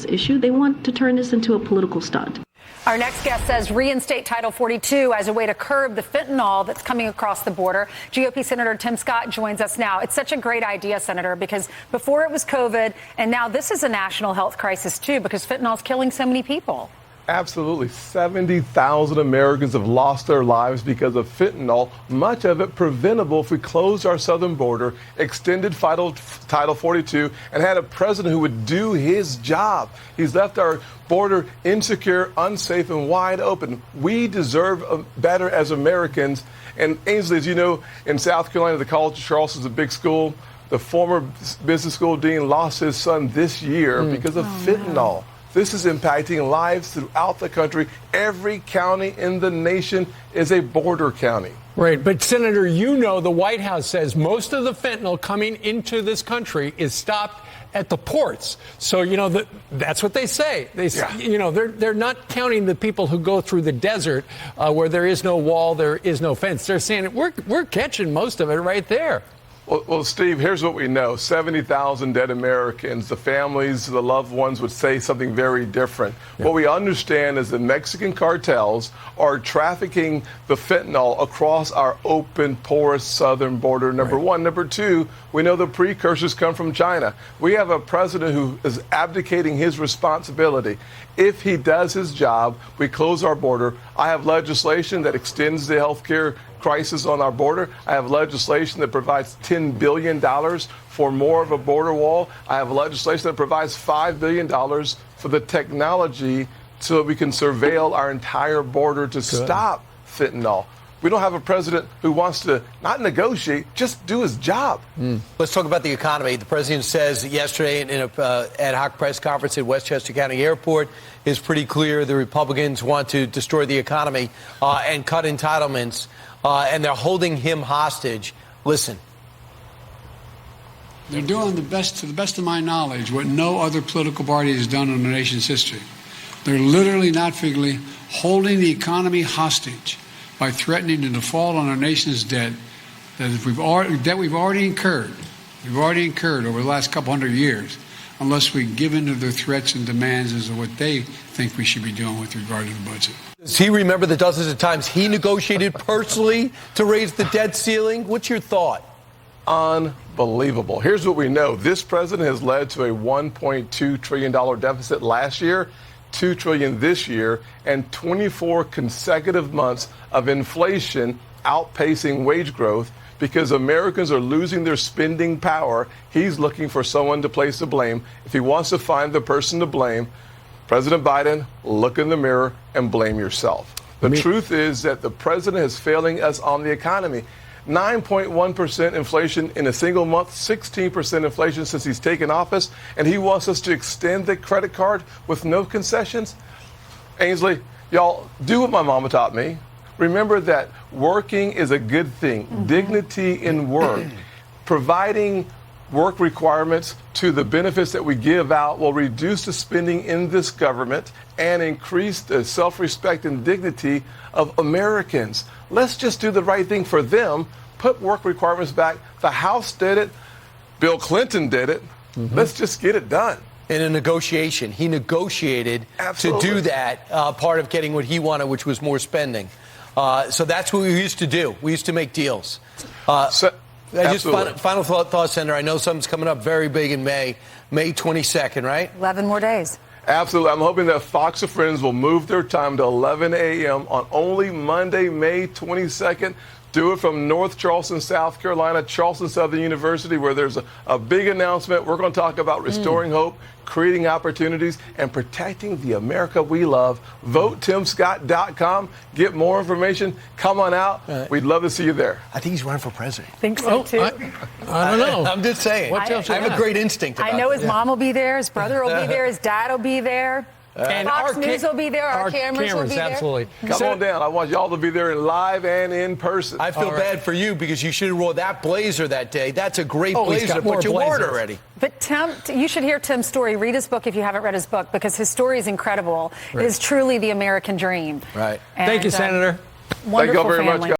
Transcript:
issue. They want to turn this into a political stunt. Our next guest says reinstate Title 42 as a way to curb the fentanyl that's coming across the border. GOP Senator Tim Scott joins us now. It's such a great idea, Senator, because before it was COVID, and now this is a national health crisis, too, because fentanyl is killing so many people. Absolutely. 70,000 Americans have lost their lives because of fentanyl, much of it preventable if we closed our southern border, extended Title 42, and had a president who would do his job. He's left our border insecure, unsafe, and wide open. We deserve better as Americans. And Ainsley, as you know, in South Carolina, the College of Charleston is a big school. The former business school dean lost his son this year because of fentanyl. No. This is impacting lives throughout the country. Every county in the nation is a border county. Right. But, Senator, you know the White House says most of the fentanyl coming into this country is stopped at the ports. So, you know, that's what they say. You know, they're not counting the people who go through the desert where there is no wall, there is no fence. They're saying we're catching most of it right there. Well, Steve, here's what we know. 70,000 dead Americans. The families, the loved ones would say something very different. Yeah. What we understand is the Mexican cartels are trafficking the fentanyl across our open, porous southern border, number one. Number two, we know the precursors come from China. We have a president who is abdicating his responsibility. If he does his job, we close our border. I have legislation that extends the health care crisis on our border. I have legislation that provides $10 billion for more of a border wall. I have legislation that provides $5 billion for the technology so that we can surveil our entire border to stop fentanyl. We don't have a president who wants to not negotiate, just do his job. Let's talk about the economy. The president says yesterday in an ad hoc press conference at Westchester County Airport is pretty clear the Republicans want to destroy the economy and cut entitlements, and they're holding him hostage. Listen. They're doing to the best of my knowledge, what no other political party has done in the nation's history. They're literally, not figuratively, holding the economy hostage by threatening to default on our nation's debt that we've already incurred over the last couple hundred years, unless we give in to their threats and demands as to what they think we should be doing with regard to the budget. Does he remember the dozens of times he negotiated personally to raise the debt ceiling? What's your thought? Unbelievable. Here's what we know. This president has led to a $1.2 trillion deficit last year, $2 trillion this year, and 24 consecutive months of inflation outpacing wage growth because Americans are losing their spending power. He's looking for someone to place the blame. If he wants to find the person to blame, President Biden, look in the mirror and blame yourself. The truth is that the president is failing us on the economy. 9.1% inflation in a single month, 16% inflation since he's taken office, and he wants us to extend the credit card with no concessions. Ainsley, y'all, do what my mama taught me. Remember that working is a good thing. Dignity in work. Providing work requirements to the benefits that we give out will reduce the spending in this government and increase the self-respect and dignity of Americans. Let's just do the right thing for them. Put work requirements back. The House did it. Bill Clinton did it. Let's just get it done. In a negotiation, he negotiated to do that, part of getting what he wanted, which was more spending. So that's what we used to do. We used to make deals. Final thought, Senator. I know something's coming up very big in May 22nd, right? 11 more days. Absolutely. I'm hoping that Fox and Friends will move their time to 11 a.m. on only Monday, May 22nd. Do it from North Charleston, South Carolina, Charleston Southern University, where there's a big announcement. We're going to talk about restoring hope, creating opportunities, and protecting the America we love. VoteTimScott.com. Get more information. Come on out. We'd love to see you there. I think he's running for president. I think so, too. I don't know. I'm just saying. I have a great instinct about I know it. his mom will be there. His brother will be there. His dad will be there. And Fox News will be there. Our cameras will be there. Absolutely. Come on down. I want y'all to be there in live and in person. I feel bad for you because you should have wore that blazer that day. That's a great blazer, but you wore it already. But Tim, you should hear Tim's story. Read his book if you haven't read his book, because his story is incredible. It is truly the American dream. Right. Thank you, Senator. Thank you all very much, guys.